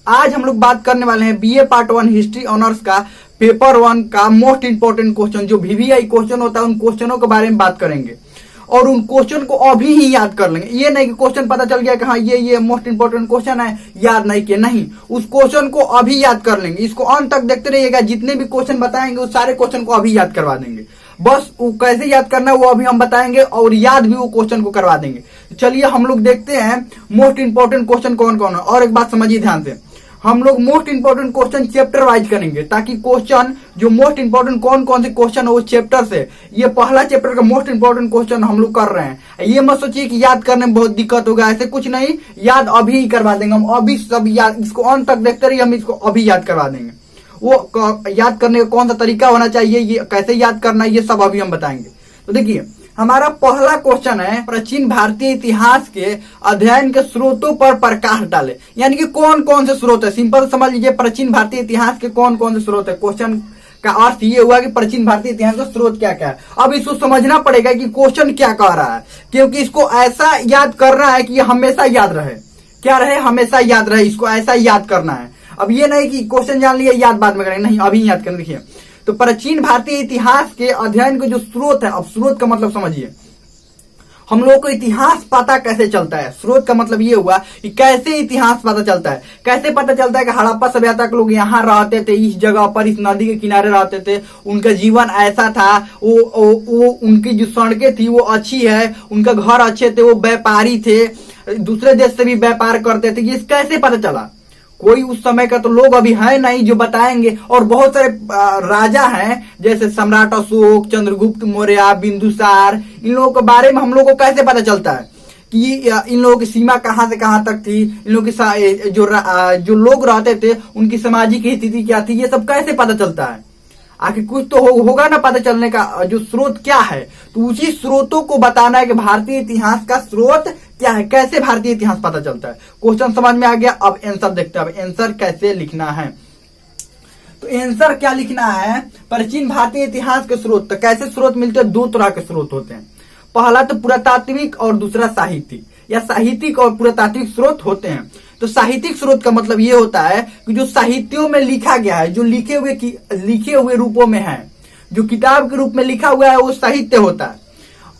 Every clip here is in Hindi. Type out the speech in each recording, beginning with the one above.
आज हम लोग बात करने वाले हैं बीए पार्ट 1 हिस्ट्री ऑनर्स का पेपर 1 का मोस्ट इंपोर्टेंट क्वेश्चन जो वीवीआई क्वेश्चन होता है, उन क्वेश्चनों के बारे में बात करेंगे और उन क्वेश्चन को अभी ही याद कर लेंगे। ये नहीं कि क्वेश्चन पता चल गया कि हाँ ये मोस्ट इंपोर्टेंट क्वेश्चन है, याद नहीं किया, नहीं, उस क्वेश्चन को अभी याद कर लेंगे। इसको अंत तक देखते रहिएगा, जितने भी क्वेश्चन बताएंगे उस सारे क्वेश्चन को अभी याद करवा देंगे। बस वो कैसे याद करना है वो अभी हम बताएंगे और याद भी वो क्वेश्चन को करवा देंगे। चलिए हम लोग देखते हैं मोस्ट इंपोर्टेंट क्वेश्चन कौन कौन है। और एक बात समझिए ध्यान से, हम लोग most important question chapter wise करेंगे ताकि क्वेश्चन जो मोस्ट इंपोर्टेंट कौन कौन से क्वेश्चन है वो चैप्टर से, ये पहला चैप्टर का मोस्ट इंपोर्टेंट क्वेश्चन हम लोग कर रहे हैं। ये मत सोचिए कि याद करने में बहुत दिक्कत होगा, ऐसे कुछ नहीं, याद अभी ही करवा देंगे हम। अभी सब याद, इसको अंत तक देखते रहिए, हम इसको अभी याद करवा देंगे। वो याद करने का कौन सा तरीका होना चाहिए, ये कैसे याद करना है, ये सब अभी हम बताएंगे। तो देखिए हमारा पहला क्वेश्चन है, प्राचीन भारतीय इतिहास के अध्ययन के स्रोतों पर प्रकाश डाले। यानी कि कौन कौन से स्रोत है, सिंपल समझ लीजिए, प्राचीन भारतीय इतिहास के कौन कौन से स्रोत है। क्वेश्चन का अर्थ ये हुआ कि प्राचीन भारतीय इतिहास का स्रोत क्या क्या है। अब इसको समझना पड़ेगा कि क्वेश्चन क्या कह रहा है, क्योंकि इसको ऐसा याद करना है कि ये हमेशा याद रहे। क्या रहे? हमेशा याद रहे, इसको ऐसा याद करना है। अब ये नहीं कि क्वेश्चन जान लिया याद बाद में करेंगे, नहीं, अभी याद करना। देखिए तो प्राचीन भारतीय इतिहास के अध्ययन के जो स्रोत है, अब स्रोत का मतलब समझिए, हम लोग को इतिहास पता कैसे चलता है। स्रोत का मतलब ये हुआ कि कैसे इतिहास पता चलता है। कैसे पता चलता है कि हड़प्पा सभ्यता के लोग यहाँ रहते थे, इस जगह पर, इस नदी के किनारे रहते थे, उनका जीवन ऐसा था, वो उनकी जो सड़कें थी वो अच्छी है, उनका घर अच्छे थे, वो व्यापारी थे, दूसरे देश से भी व्यापार करते थे। ये कैसे पता चला? कोई उस समय का तो लोग अभी है नहीं जो बताएंगे। और बहुत सारे राजा हैं जैसे सम्राट अशोक, चंद्रगुप्त मौर्य, बिंदुसार, इन लोगों के बारे में हम लोगों को कैसे पता चलता है कि इन लोगों की सीमा कहां से कहां तक थी, इन लोगों की जो लोग रहते थे उनकी सामाजिक स्थिति क्या थी, ये सब कैसे पता चलता है। आखिर कुछ तो होगा ना पता चलने का, जो स्रोत क्या है। तो उसी स्रोतों को बताना है कि भारतीय इतिहास का स्रोत क्या है, कैसे भारतीय इतिहास पता चलता है। क्वेश्चन समझ में आ गया। अब आंसर देखते हैं, अब आंसर कैसे लिखना है। तो आंसर क्या लिखना है, प्राचीन भारतीय इतिहास के स्रोत। तो कैसे स्रोत मिलते हैं? दो तरह के स्रोत होते हैं। पहला तो पुरातात्विक और दूसरा साहित्यिक, या साहित्यिक और पुरातात्विक स्रोत होते हैं। तो साहित्यिक स्रोत का मतलब ये होता है कि जो साहित्यों में लिखा गया है, जो लिखे हुए रूपों में है, जो किताब के रूप में लिखा हुआ है, वो साहित्य होता है।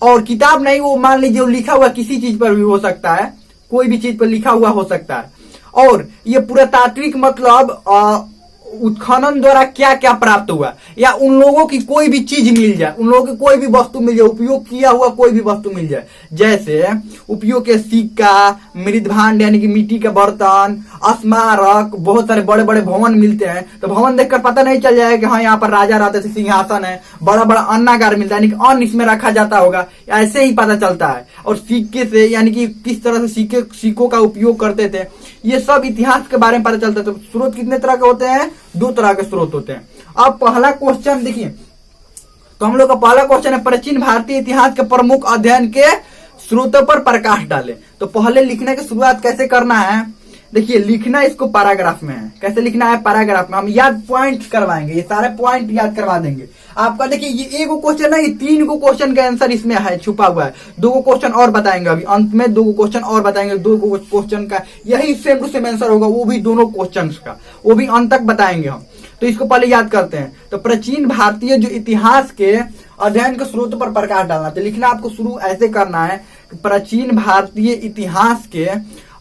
और किताब नहीं, वो मान लीजिए लिखा हुआ किसी चीज पर भी हो सकता है, कोई भी चीज पर लिखा हुआ हो सकता है। और ये पुरातात्विक मतलब उत्खनन द्वारा क्या क्या प्राप्त हुआ, या उन लोगों की कोई भी चीज मिल जाए, उन लोगों की कोई भी वस्तु मिल जाए, उपयोग किया हुआ कोई भी वस्तु मिल जाए। जैसे उपयोग के सिक्का, मृदभांड यानी कि मिट्टी के बर्तन, स्मारक, बहुत सारे बड़े बड़े भवन मिलते हैं। तो भवन देखकर पता नहीं चल जाएगा कि हाँ यहाँ पर राजा रहते थे, सिंहासन है, बड़ा बड़ा अन्नागार मिलता है, यानी कि अन्न इसमें रखा जाता होगा, ऐसे ही पता चलता है। और सिक्के से, यानी कि किस तरह से सिक्कों का उपयोग करते थे, ये सब इतिहास के बारे में पता चलता है। तो स्रोत कितने तरह के होते हैं? दो तरह के स्रोत होते हैं। अब पहला क्वेश्चन देखिए, तो हम लोग का पहला क्वेश्चन है, प्राचीन भारतीय इतिहास के प्रमुख अध्ययन के स्रोतों पर प्रकाश डाले। तो पहले लिखने की शुरुआत कैसे करना है, देखिए लिखना इसको पैराग्राफ में है। कैसे लिखना है? पैराग्राफ में। हम याद पॉइंट करवाएंगे, ये सारे पॉइंट याद करवा देंगे आपका। देखिए ये एक क्वेश्चन है, 3 को क्वेश्चन का आंसर इसमें है, छुपा हुआ है। 2 क्वेश्चन और बताएंगे अभी अंत में, 2 क्वेश्चन और बताएंगे। 2 क्वेश्चन का यही सेम टू सेम आंसर होगा, वो भी दोनों क्वेश्चन का, वो भी अंत तक बताएंगे हम। तो इसको पहले याद करते हैं। तो प्राचीन भारतीय जो इतिहास के अध्ययन के स्रोतों पर प्रकाश डालना, तो लिखना आपको शुरू ऐसे करना है, प्राचीन भारतीय इतिहास के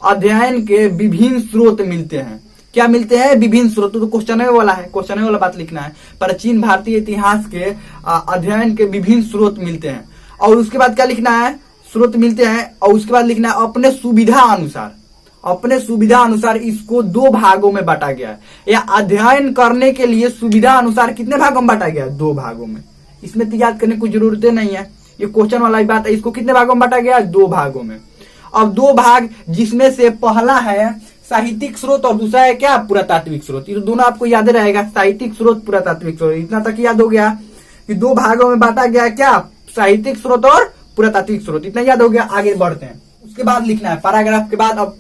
अध्ययन के विभिन्न स्रोत मिलते हैं। क्या मिलते हैं? विभिन्न स्रोत। तो क्वेश्चन वाला है, क्वेश्चन वाला बात लिखना है। प्राचीन भारतीय इतिहास के अध्ययन के विभिन्न स्रोत मिलते हैं। और उसके बाद क्या लिखना है? स्रोत मिलते हैं, और उसके बाद लिखना है अपने सुविधा अनुसार। अपने सुविधा अनुसार इसको 2 भागों में बांटा गया है, या अध्ययन करने के लिए सुविधा अनुसार कितने भागों में बांटा गया है? 2 भागों में। इसमें तो याद करने की जरूरत नहीं है, ये क्वेश्चन वाला ही बात है। इसको कितने भागों में बांटा गया है? 2 भागों में। अब 2 भाग, जिसमें से पहला है साहित्यिक स्रोत और दूसरा है क्या? पुरातात्विक स्रोत। ये तो दोनों आपको याद रहेगा, साहित्यिक स्रोत, पुरातात्विक स्रोत। इतना तक याद हो गया कि 2 भागों में बांटा गया क्या? साहित्यिक स्रोत और पुरातात्विक स्रोत। इतना याद हो गया। आगे बढ़ते हैं। उसके बाद लिखना है पैराग्राफ के बाद, अब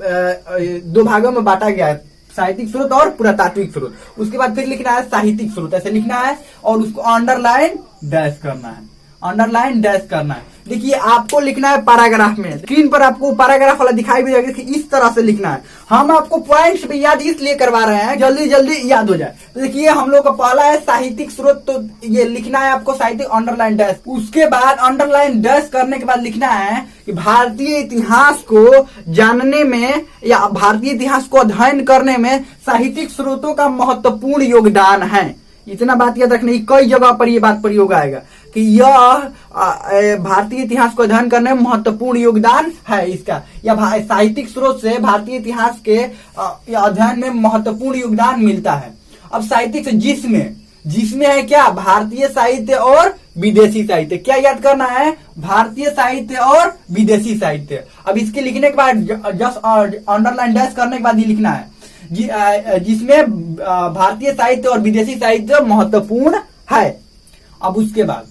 2 भागों में बांटा गया है, साहित्यिक स्रोत और पुरातात्विक स्रोत। उसके बाद फिर लिखना है साहित्यिक स्रोत, ऐसे लिखना है और उसको अंडरलाइन डैश करना है। अंडरलाइन डैश करना है। देखिए आपको लिखना है पैराग्राफ में, स्क्रीन पर आपको पैराग्राफ वाला दिखाई भी देगा कि इस तरह से लिखना है। हम आपको पॉइंट्स भी याद इसलिए करवा रहे हैं जल्दी जल्दी याद हो जाए। तो देखिए हम लोग का पहला है साहित्यिक स्रोत, तो ये लिखना है आपको साहित्यिक अंडरलाइन डैश। उसके बाद अंडरलाइन डैश करने के बाद लिखना है कि भारतीय इतिहास को जानने में या भारतीय इतिहास को अध्ययन करने में साहित्यिक स्रोतों का महत्वपूर्ण योगदान है। इतना बात याद रखने की, कई जगह पर ये बात प्रयोग आएगा कि यह भारतीय इतिहास को अध्ययन करने में महत्वपूर्ण योगदान है इसका, या साहित्यिक स्रोत से भारतीय इतिहास के अध्ययन में महत्वपूर्ण योगदान मिलता है। अब साहित्यिक से जिसमें है क्या, भारतीय साहित्य और विदेशी साहित्य। क्या याद करना है, भारतीय साहित्य और विदेशी साहित्य। अब इसके लिखने के बाद जस्ट अंडरलाइन डैश करने के बाद ये लिखना है जिसमें भारतीय साहित्य और विदेशी साहित्य महत्वपूर्ण है। अब उसके बाद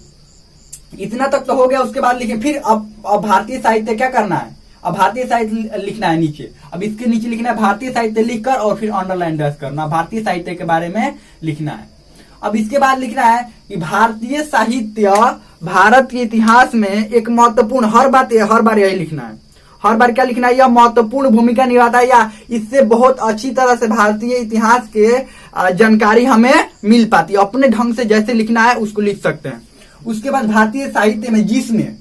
इतना तक तो हो गया। उसके बाद लिखे फिर अब भारतीय साहित्य क्या करना है, अब भारतीय साहित्य लिखना है नीचे। अब इसके नीचे लिखना है भारतीय साहित्य लिखकर और फिर अंडरलाइन डैश करना, भारतीय साहित्य के बारे में लिखना है। अब इसके बाद लिखना है कि भारतीय साहित्य भारत के इतिहास में एक महत्वपूर्ण, हर बार यही लिखना है, हर बार क्या लिखना है, यह महत्वपूर्ण भूमिका निभाता है या इससे बहुत अच्छी तरह से भारतीय इतिहास के जानकारी हमें मिल पाती है। अपने ढंग से जैसे लिखना है उसको लिख सकते हैं। उसके बाद भारतीय साहित्य में जिसमें,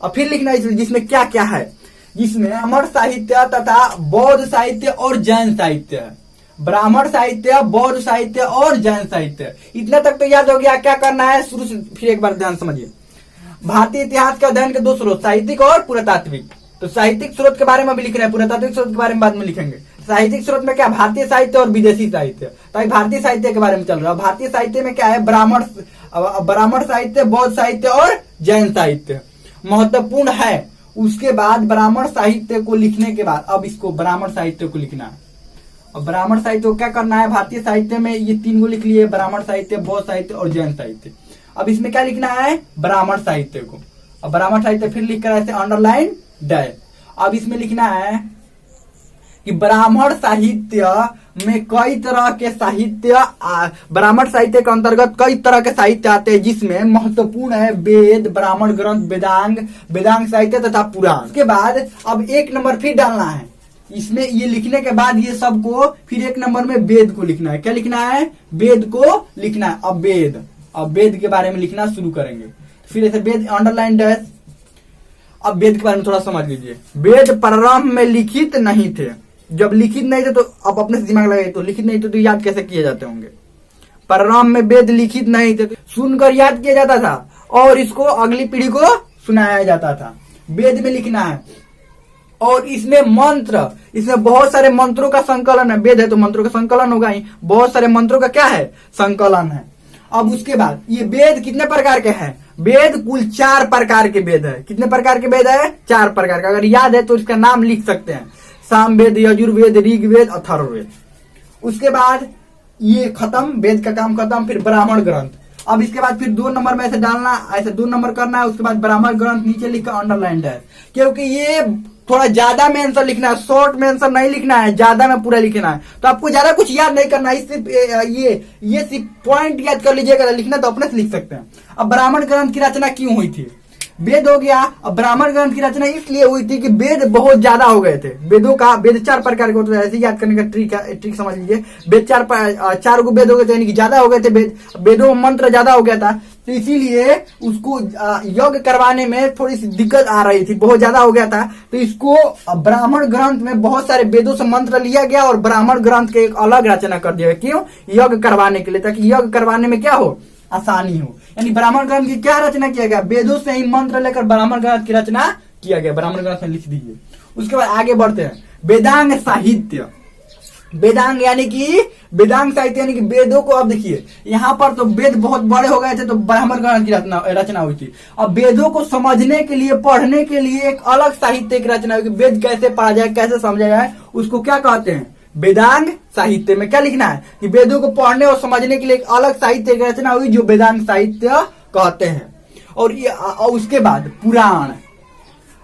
और फिर लिखना है जिसमें क्या क्या है, जिसमें ब्राह्मण साहित्य तथा बौद्ध साहित्य और जैन साहित्य है। ब्राह्मण साहित्य, बौद्ध साहित्य और जैन साहित्य। इतना तक तो याद हो गया। क्या करना है शुरू से फिर एक बार ध्यान समझिए। भारतीय इतिहास के अध्ययन के दो स्रोत, साहित्यिक और पुरातात्विक। तो साहित्यिक स्रोत के बारे में भी लिख रहे हैं, पुरातात्विक स्रोत के बारे में बाद में लिखेंगे। साहित्यिक स्रोत में क्या, भारतीय साहित्य और विदेशी साहित्य। तो भारतीय साहित्य के बारे में चल रहा है। भारतीय साहित्य में क्या है, ब्राह्मण साहित्य, बौद्ध साहित्य और जैन साहित्य महत्वपूर्ण है। उसके बाद ब्राह्मण साहित्य को लिखने के बाद अब इसको ब्राह्मण साहित्य को लिखना है। अब ब्राह्मण साहित्य को क्या करना है, भारतीय साहित्य में ये तीन को लिख लिए, ब्राह्मण साहित्य, बौद्ध साहित्य और जैन साहित्य। अब इसमें क्या लिखना है, ब्राह्मण साहित्य को। अब ब्राह्मण साहित्य फिर लिख कर ऐसे अंडरलाइन डैश। अब इसमें लिखना है कि ब्राह्मण साहित्य में कई तरह के साहित्य, ब्राह्मण साहित्य के अंतर्गत कई तरह के साहित्य आते हैं जिसमें महत्वपूर्ण है वेद, ब्राह्मण ग्रंथ, वेदांग साहित्य तथा पुराण। उसके बाद अब एक नंबर फिर डालना है इसमें। ये लिखने के बाद ये सबको फिर एक नंबर में वेद को लिखना है। क्या लिखना है, वेद को लिखना है। अब वेद के बारे में लिखना शुरू करेंगे। फिर ऐसे वेद अंडरलाइन डैश। अब वेद के बारे में थोड़ा समझ लीजिए। वेद प्रारंभ में लिखित नहीं थे। जब लिखित नहीं थे तो अब अपने से दिमाग लगाइए, तो लिखित नहीं थे तो याद कैसे किए जाते होंगे। प्रारंभ में वेद लिखित नहीं थे, सुनकर याद किया जाता था और इसको अगली पीढ़ी को सुनाया जाता था। वेद में लिखना है और इसमें मंत्र, इसमें बहुत सारे मंत्रों का संकलन है। वेद है तो मंत्रों का संकलन होगा ही, बहुत सारे मंत्रों का क्या है, संकलन है। अब उसके बाद ये वेद कितने प्रकार के हैं, वेद कुल 4 प्रकार के वेद है। कितने प्रकार के वेद है, 4 प्रकार का। अगर याद है तो इसका नाम लिख सकते हैं, सामवेद, यजुर्वेद, ऋग्वेद, अथर्ववेद। उसके बाद ये खत्म, वेद का काम खत्म। फिर ब्राह्मण ग्रंथ। अब इसके बाद फिर 2 नंबर में ऐसे डालना, ऐसे 2 नंबर करना है। उसके बाद ब्राह्मण ग्रंथ नीचे लिखकर अंडरलाइन है, क्योंकि ये थोड़ा ज्यादा में आंसर लिखना है, शॉर्ट में आंसर नहीं लिखना है, ज्यादा में पूरा लिखना है। तो आपको ज्यादा कुछ याद नहीं करना है, सिर्फ ये सिर्फ पॉइंट याद कर लीजिएगा। लिखना तो अपने से लिख सकते हैं। अब ब्राह्मण ग्रंथ की रचना क्यों हुई थी, वेद हो गया। अब ब्राह्मण ग्रंथ की रचना इसलिए हुई थी कि वेद बहुत ज्यादा हो गए थे। वेद 4 प्रकार के होते थे, ऐसे याद करने का ट्रिक समझ लीजिए। वेद 4 को वेद हो गए थे, यानी कि ज्यादा हो गए थे वेदों में मंत्र ज्यादा हो गया था, तो इसीलिए उसको यज्ञ करवाने में थोड़ी सी दिक्कत आ रही थी, बहुत ज्यादा हो गया था। तो इसको ब्राह्मण ग्रंथ में बहुत सारे वेदों से मंत्र लिया गया और ब्राह्मण ग्रंथ के एक अलग रचना कर दिया गया। क्यों, यज्ञ करवाने के लिए, ताकि यज्ञ करवाने में क्या हो, आसानी हो। यानी ब्राह्मण ग्रंथ की क्या रचना किया गया, वेदों से ही मंत्र लेकर ब्राह्मण ग्रंथ की रचना किया गया। ब्राह्मण ग्रंथ में लिख दीजिए। उसके बाद आगे बढ़ते हैं, वेदांग साहित्य। वेदांग यानी कि वेदांग साहित्य यानी कि वेदों को, अब देखिए यहाँ पर तो वेद बहुत बड़े हो गए थे तो ब्राह्मण ग्रंथ की रचना हुई थी। अब वेदों को समझने के लिए, पढ़ने के लिए एक अलग साहित्य की रचना हुई। वेद कैसे पढ़ा जाए, कैसे समझा जाए, उसको क्या कहते हैं, वेदांग साहित्य। में क्या लिखना है कि वेदों को पढ़ने और समझने के लिए एक अलग साहित्य की रचना हुई जो वेदांग साहित्य कहते हैं। और उसके बाद पुराण।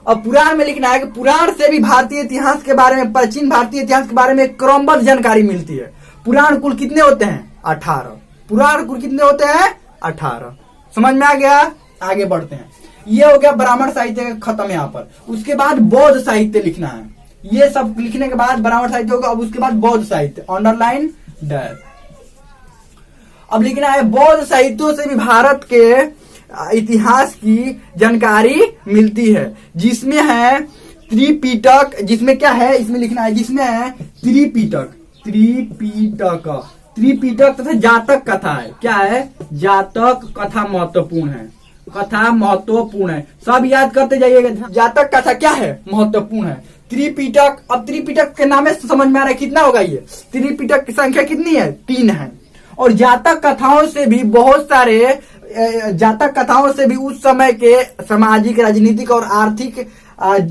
अब पुराण में लिखना है कि पुराण से भी भारतीय इतिहास के बारे में, प्राचीन भारतीय इतिहास के बारे में क्रमबद्ध जानकारी मिलती है। पुराण कुल कितने होते हैं, 18। पुराण कुल कितने होते हैं, 18। समझ में आ गया। आगे बढ़ते हैं। ये हो गया ब्राह्मण साहित्य का खत्म यहाँ पर। उसके बाद बौद्ध साहित्य लिखना है। ये सब लिखने के बाद ब्राह्मण साहित्य होगा। अब उसके बाद बौद्ध साहित्य, अंडरलाइन डैश। अब लिखना है बौद्ध साहित्यों से भी भारत के इतिहास की जानकारी मिलती है, जिसमें है त्रिपिटक, जिसमें क्या है इसमें लिखना है, जिसमें है त्रिपिटक, त्रिपिटक तथा जातक कथा है। क्या है? जातक कथा महत्वपूर्ण है, कथा महत्वपूर्ण है, सब याद करते जाइएगा। जातक कथा क्या है? महत्वपूर्ण है। त्रिपिटक, अब त्रिपिटक के नाम से समझ में आ रहा है कितना होगा ये? त्रिपिटक की संख्या कितनी है? 3 है। और जातक कथाओं से भी बहुत सारे, जातक कथाओं से भी उस समय के सामाजिक, राजनीतिक और आर्थिक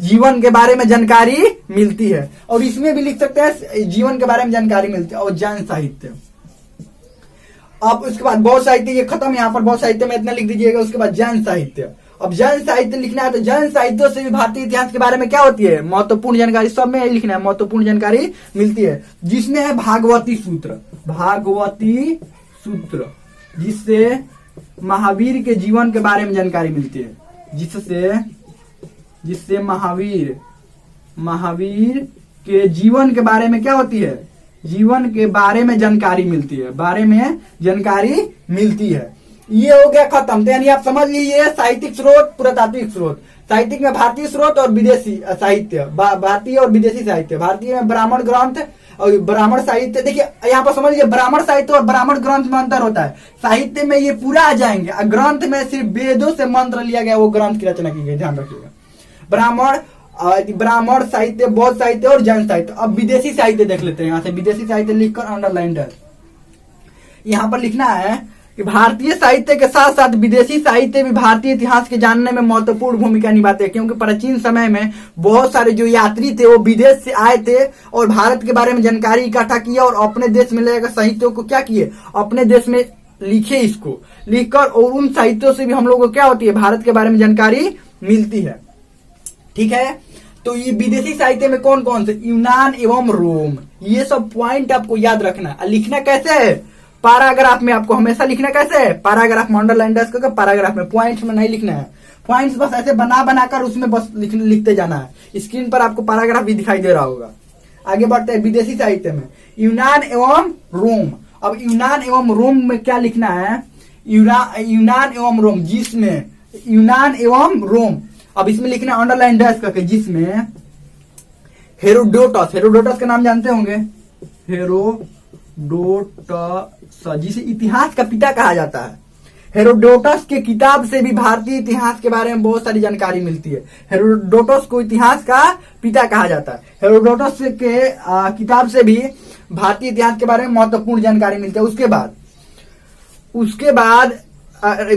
जीवन के बारे में जानकारी मिलती है। और इसमें भी लिख सकते हैं जीवन के बारे में जानकारी मिलती है। और जैन साहित्य, अब उसके बाद बौद्ध साहित्य ये खत्म, यहाँ पर बौद्ध साहित्य में इतना लिख दीजिएगा। उसके बाद जैन साहित्य, अब जैन साहित्य लिखना है तो जैन साहित्यों से भी भारतीय इतिहास के बारे में क्या होती है? महत्वपूर्ण जानकारी, सब में लिखना है, महत्वपूर्ण जानकारी मिलती है। जिसमें है भागवती सूत्र, भागवती सूत्र, जिससे महावीर के जीवन के बारे में जानकारी मिलती है, जिससे महावीर के जीवन के बारे में क्या होती है? जीवन के बारे में जानकारी मिलती है, बारे में जानकारी मिलती है। ये हो गया खत्म। तो यानी आप समझ लीजिए साहित्यिक स्रोत, पुरातात्विक स्रोत। साहित्यिक में भारतीय स्रोत और विदेशी साहित्य, भारतीय और विदेशी साहित्य। भारतीय में ब्राह्मण ग्रंथ और ब्राह्मण साहित्य। देखिए यहाँ पर समझ लीजिए ब्राह्मण साहित्य और ब्राह्मण ग्रंथ में अंतर होता है। साहित्य में ये पूरा आ जाएंगे, ग्रंथ में सिर्फ वेदों से मंत्र लिया गया, वो ग्रंथ की रचना की गई, ध्यान रखिएगा। ब्राह्मण साहित्य, बौद्ध साहित्य और जैन साहित्य। अब विदेशी साहित्य देख लेते हैं। यहाँ से विदेशी साहित्य लिखकर अंडरलाइन डैश। यहाँ पर लिखना है कि भारतीय साहित्य के साथ साथ विदेशी साहित्य भी भारतीय इतिहास के जानने में महत्वपूर्ण भूमिका निभाते हैं, क्योंकि प्राचीन समय में बहुत सारे जो यात्री थे वो विदेश से आए थे और भारत के बारे में जानकारी इकट्ठा किया और अपने देश में लेकर साहित्यों को क्या किए? अपने देश में लिखे, इसको लिखकर, और उन साहित्यों से भी हम लोगों को क्या होती है? भारत के बारे में जानकारी मिलती है। ठीक है, तो ये विदेशी साहित्य में कौन कौन से? यूनान एवं रोम। ये सब पॉइंट आपको याद रखना है। लिखना कैसे है? पैराग्राफ में आपको हमेशा लिखना कैसे है? पैराग्राफ में अंडरलाइन डैश करके पैराग्राफ में, पॉइंट्स में नहीं लिखना है। पॉइंट्स बस ऐसे बनाकर उसमें बस लिखते जाना है। स्क्रीन पर आपको पैराग्राफ भी दिखाई दे रहा होगा। आगे बढ़ते हैं विदेशी साहित्य में, यूनान एवं रोम। अब यूनान एवं रोम में क्या लिखना है? यूनान एवं रोम, जिसमें यूनान एवं रोम। अब इसमें लिखना अंडरलाइन डैश करके, जिसमें हेरोडोटस का नाम जानते होंगे, हेरोडोटस, जिसे इतिहास का पिता कहा जाता है। हेरोडोटस के किताब से भी भारतीय इतिहास के बारे में बहुत सारी जानकारी मिलती है। हेरोडोटस को इतिहास का पिता कहा जाता है। हेरोडोटस के किताब से भी भारतीय इतिहास के बारे में महत्वपूर्ण जानकारी मिलती है। उसके बाद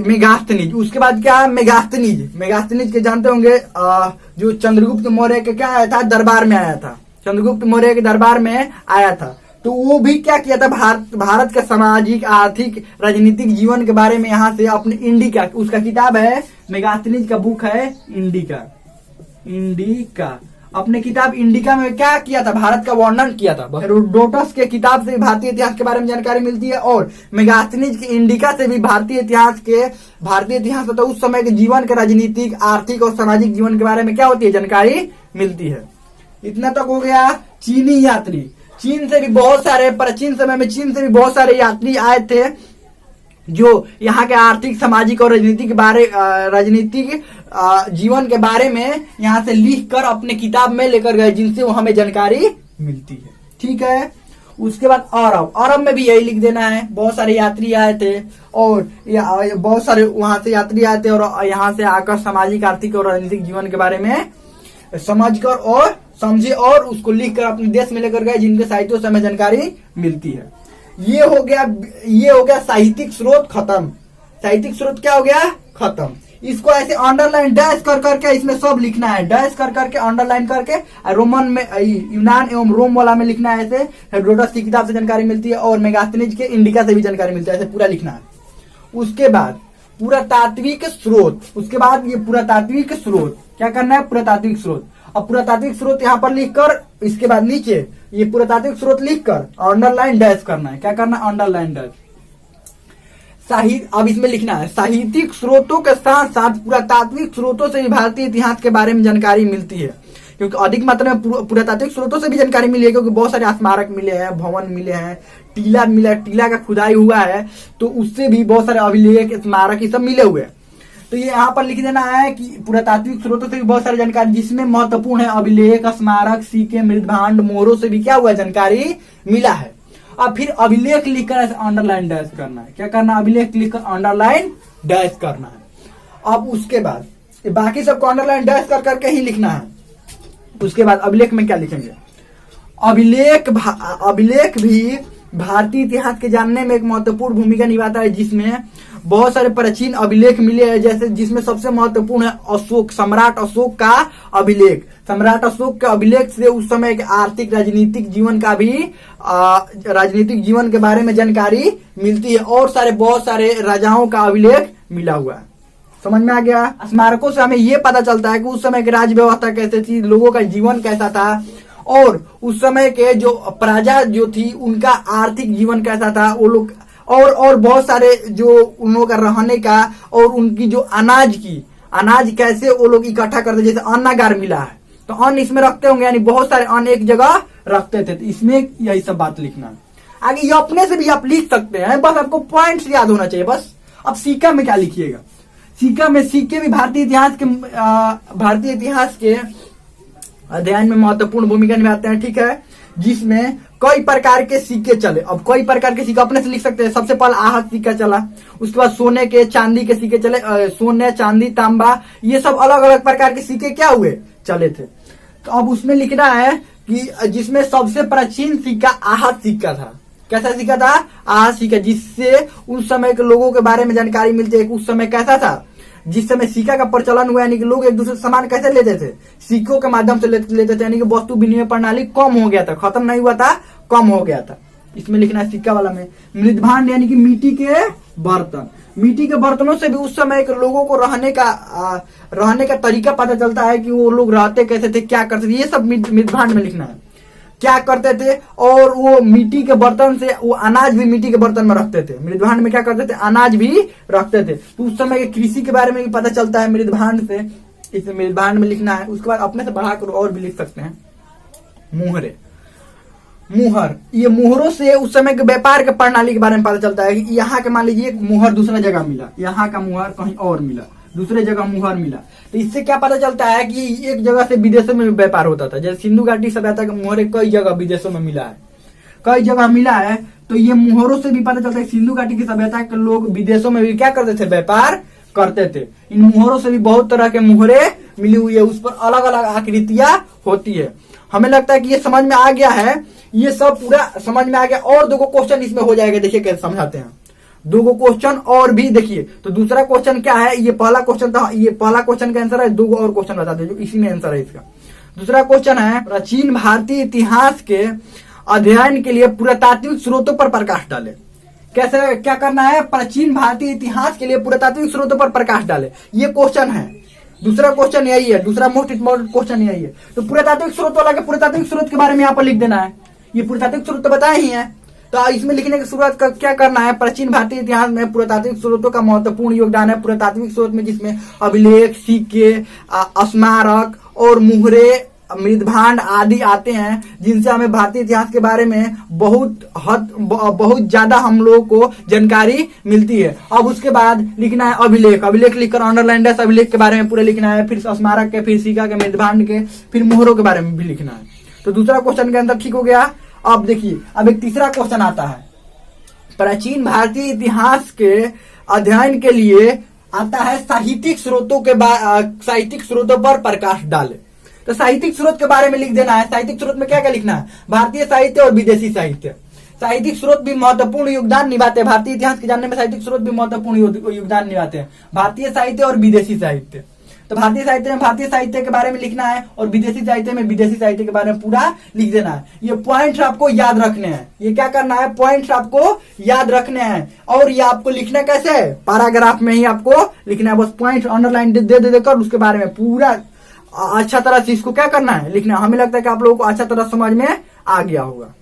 मेगास्थनीज। उसके बाद क्या? मेगास्थनीज के जानते होंगे, जो चंद्रगुप्त मौर्य के क्या आया था? दरबार में आया था। चंद्रगुप्त मौर्य के दरबार में आया था, तो वो भी क्या किया था? भारत के सामाजिक, आर्थिक, राजनीतिक जीवन के बारे में यहाँ से अपने इंडिका, उसका किताब है, मेगास्थनीज का बुक है इंडिका। अपने किताब इंडिका में क्या किया था? भारत का वर्णन किया था। हेरोडोटस के किताब से भारतीय इतिहास के बारे में जानकारी मिलती है, और मेगास्थनीज के इंडिका से भी भारतीय इतिहास तथा उस समय के जीवन के राजनीतिक, आर्थिक और सामाजिक जीवन के बारे में क्या होती है? जानकारी मिलती है। इतना तक हो गया। चीनी यात्री, चीन से भी बहुत सारे, प्राचीन समय में चीन से भी बहुत सारे यात्री आए थे, जो यहाँ के आर्थिक, सामाजिक और राजनीतिक जीवन के बारे में यहाँ से लिखकर अपने किताब में लेकर गए, जिनसे वो हमें जानकारी मिलती है। ठीक है, उसके बाद अरब में भी यही लिख देना है। बहुत सारे यात्री आए थे और बहुत सारे वहां से यात्री आए थे और यहाँ से आकर सामाजिक, आर्थिक और राजनीतिक जीवन के बारे में समझकर और समझे और उसको लिखकर अपने देश में लेकर गए, जिनके साहित्यों से हमें जानकारी मिलती है। ये हो गया साहित्यिक स्रोत खत्म। साहित्यिक स्रोत क्या हो गया? खत्म। इसको ऐसे अंडरलाइन डैश कर करके इसमें सब लिखना है, डैश कर करके अंडरलाइन करके। रोमन में, यूनान एवं रोम वाला में लिखना है ऐसे। हेरोडोटस की किताब से जानकारी मिलती है और मेगास्थनीज के इंडिका से भी जानकारी मिलती है, ऐसे पूरा लिखना है। उसके बाद पुरातात्विक स्रोत, उसके बाद ये पुरातात्विक स्रोत क्या करना है? पुरातात्विक स्रोत। अब पुरातात्विक स्रोत यहाँ पर लिखकर, इसके बाद नीचे ये पुरातात्विक स्रोत लिखकर अंडरलाइन डैश करना है। क्या करना है? Underline dash. साहित्य, अब इसमें लिखना है साहित्यिक स्रोतों के साथ साथ पुरातात्विक स्रोतों से भी भारतीय इतिहास के बारे में जानकारी मिलती है, क्योंकि अधिक मात्रा में पुरातात्विक स्रोतों से भी जानकारी मिली है, क्योंकि बहुत सारे स्मारक मिले हैं, भवन मिले हैं, टीला मिला, टीला का खुदाई हुआ है, तो उससे भी बहुत सारे अभिलेख, स्मारक ये सब मिले हुए हैं। तो ये यहाँ पर लिख देना है कि पुरातात्विक स्रोतों से भी बहुत सारी जानकारी, जिसमें महत्वपूर्ण है अभिलेख, स्मारक, सिक्के, मृदभांड, मोहरों से भी क्या हुआ जानकारी मिला है। अब फिर अभिलेख लिखकर अंडरलाइन डैश करना है। क्या करना है? अभिलेख लिखकर अंडरलाइन डैश करना है। अब उसके बाद बाकी सबको अंडरलाइन डैश कर करके ही लिखना है। उसके बाद अभिलेख में क्या लिखेंगे? अभिलेख भी भारतीय इतिहास के जानने में एक महत्वपूर्ण भूमिका निभाता है, जिसमें बहुत सारे प्राचीन अभिलेख मिले हैं, जैसे जिसमें सबसे महत्वपूर्ण है अशोक, सम्राट अशोक का अभिलेख। सम्राट अशोक के अभिलेख से उस समय के आर्थिक राजनीतिक जीवन का भी राजनीतिक जीवन के बारे में जानकारी मिलती है, और बहुत सारे राजाओं का अभिलेख मिला हुआ है। समझ में आ गया? स्मारकों से हमें ये पता चलता है कि उस समय की राज व्यवस्था कैसे थी, लोगों का जीवन कैसा था, और उस समय के जो प्रजा जो थी उनका आर्थिक जीवन कैसा था, वो लोग और बहुत सारे जो उन लोगों का रहने का, और उनकी जो अनाज कैसे वो लोग इकट्ठा करते, जैसे अन्नागार मिला है तो अन्न इसमें रखते होंगे, यानी बहुत सारे अन्न एक जगह रखते थे, तो इसमें यही सब बात लिखना है। आगे ये अपने से भी आप लिख सकते हैं, बस आपको पॉइंट्स याद होना चाहिए बस। अब सिक्का में क्या लिखिएगा? सिक्के भी भारतीय इतिहास के अध्ययन में महत्वपूर्ण भूमिका निभाते हैं, ठीक है, जिसमें कई प्रकार के सिक्के चले। अब कई प्रकार के सिक्के अपने से लिख सकते हैं। सबसे पहले आहत सिक्का चला, उसके बाद सोने के, चांदी के सिक्के चले, सोने, चांदी, तांबा, ये सब अलग अलग प्रकार के सिक्के क्या हुए, चले थे। तो अब उसमें लिखना है कि जिसमें सबसे प्राचीन सिक्का आहत सिक्का था। कैसा सिक्का था? आहत सिक्का, जिससे उस समय के लोगों के बारे में जानकारी मिलती है। उस समय कैसा था? जिस समय सिक्का का प्रचलन हुआ, यानी कि लोग एक दूसरे से सामान कैसे लेते थे? सिक्कों के माध्यम से लेते थे, यानी कि वस्तु विनिमय प्रणाली कम हो गया था, खत्म नहीं हुआ था, कम हो गया था। इसमें लिखना है सिक्का वाला में। मृदभांड यानी कि मिट्टी के बर्तन, मिट्टी के बर्तनों से भी उस समय के लोगों को रहने का तरीका पता चलता है कि वो लोग रहते कैसे थे, क्या करते थे, ये सब मृदभांड में लिखना है। क्या करते थे, और वो मिट्टी के बर्तन से वो अनाज भी मिट्टी के बर्तन में रखते थे। मृदभांड में क्या करते थे? अनाज भी रखते थे। तो उस समय के कृषि के बारे में भी पता चलता है मृदभांड से। इस मृदभांड में लिखना है। उसके बाद अपने से बढ़ाकर और भी लिख सकते हैं। मुहर, ये मुहरों से उस समय के व्यापार के प्रणाली के बारे में पता चलता है कि यहाँ के मान लीजिए मुहर दूसरा जगह मिला, यहाँ का मुहर कहीं और मिला, दूसरे जगह मुहर मिला, तो इससे क्या पता चलता है कि एक जगह से विदेशों में व्यापार होता था। जैसे सिंधु घाटी सभ्यता का मुहर कई जगह विदेशों में मिला है, कई जगह मिला है। तो ये मुहरों से भी पता चलता है सिंधु घाटी की सभ्यता के लोग विदेशों में भी क्या करते थे? व्यापार करते थे। इन मुहरों से भी बहुत तरह के मुहरे मिली हुई है, उस पर अलग अलग आकृतियां होती है। हमें लगता है कि ये समझ में आ गया है, ये सब पूरा समझ में आ गया। और दो क्वेश्चन इसमें हो जाएगा, देखिए कैसे समझाते हैं। दो क्वेश्चन और भी देखिए। तो दूसरा क्वेश्चन क्या है? ये पहला क्वेश्चन था, ये पहला क्वेश्चन का आंसर है। दो और क्वेश्चन बताते हैं जो इसी में आंसर है इसका। दूसरा क्वेश्चन है, प्राचीन भारतीय इतिहास के अध्ययन के लिए पुरातात्विक स्रोतों पर प्रकाश डाले। कैसे, क्या करना है? प्राचीन भारतीय इतिहास के लिए पुरातात्विक स्रोतों पर प्रकाश डाले, ये क्वेश्चन है। दूसरा क्वेश्चन यही है, दूसरा मोस्ट इंपोर्टेंट क्वेश्चन यही है। तो पुरातात्विक स्रोत वाला के पुरातात्विक स्रोत के बारे में यहाँ पर लिख देना है। ये पुरातात्विक स्रोत तो बताए ही है, तो इसमें लिखने की शुरुआत क्या करना है? प्राचीन भारतीय इतिहास में पुरातात्विक स्रोतों का महत्वपूर्ण योगदान है। पुरातात्विक स्रोत में जिसमें अभिलेख, सिक्के, स्मारक और मुहरे, मृदभांड आदि आते हैं, जिनसे हमें भारतीय इतिहास के बारे में बहुत ज्यादा हम लोगों को जानकारी मिलती है। अब उसके बाद लिखना है अभिलेख। अभिलेख लिखकर अंडरलाइन डैश अभिलेख के बारे में पूरा लिखना है, फिर स्मारक के, फिर सिक्का के, मृदभांड के, फिर मुहरों के बारे में भी लिखना है। तो दूसरा क्वेश्चन के अंदर ठीक हो गया। अब देखिए, अब एक तीसरा क्वेश्चन आता है। प्राचीन भारतीय इतिहास के अध्ययन के लिए आता है साहित्यिक स्रोतों पर प्रकाश डाले। तो साहित्यिक स्रोत के बारे में लिख देना है। साहित्यिक स्रोत में क्या क्या लिखना है? भारतीय साहित्य और विदेशी साहित्य। साहित्यिक स्रोत भी महत्वपूर्ण योगदान निभाते हैं भारतीय इतिहास के जानने में। साहित्यिक स्रोत भी महत्वपूर्ण योगदान निभाते हैं, भारतीय साहित्य और विदेशी साहित्य। तो भारतीय साहित्य में भारतीय साहित्य के बारे में लिखना है, और विदेशी साहित्य में विदेशी साहित्य के बारे में पूरा लिख देना है। ये पॉइंट्स आपको याद रखने हैं। ये क्या करना है? पॉइंट्स आपको याद रखने हैं। और ये आपको लिखना कैसे है? पैराग्राफ में ही आपको लिखना है। बस पॉइंट अंडरलाइन दे देकर उसके बारे में पूरा अच्छा तरह से इसको क्या करना है? लिखना है। हमें लगता है कि आप लोगों को अच्छा तरह समझ में आ गया होगा।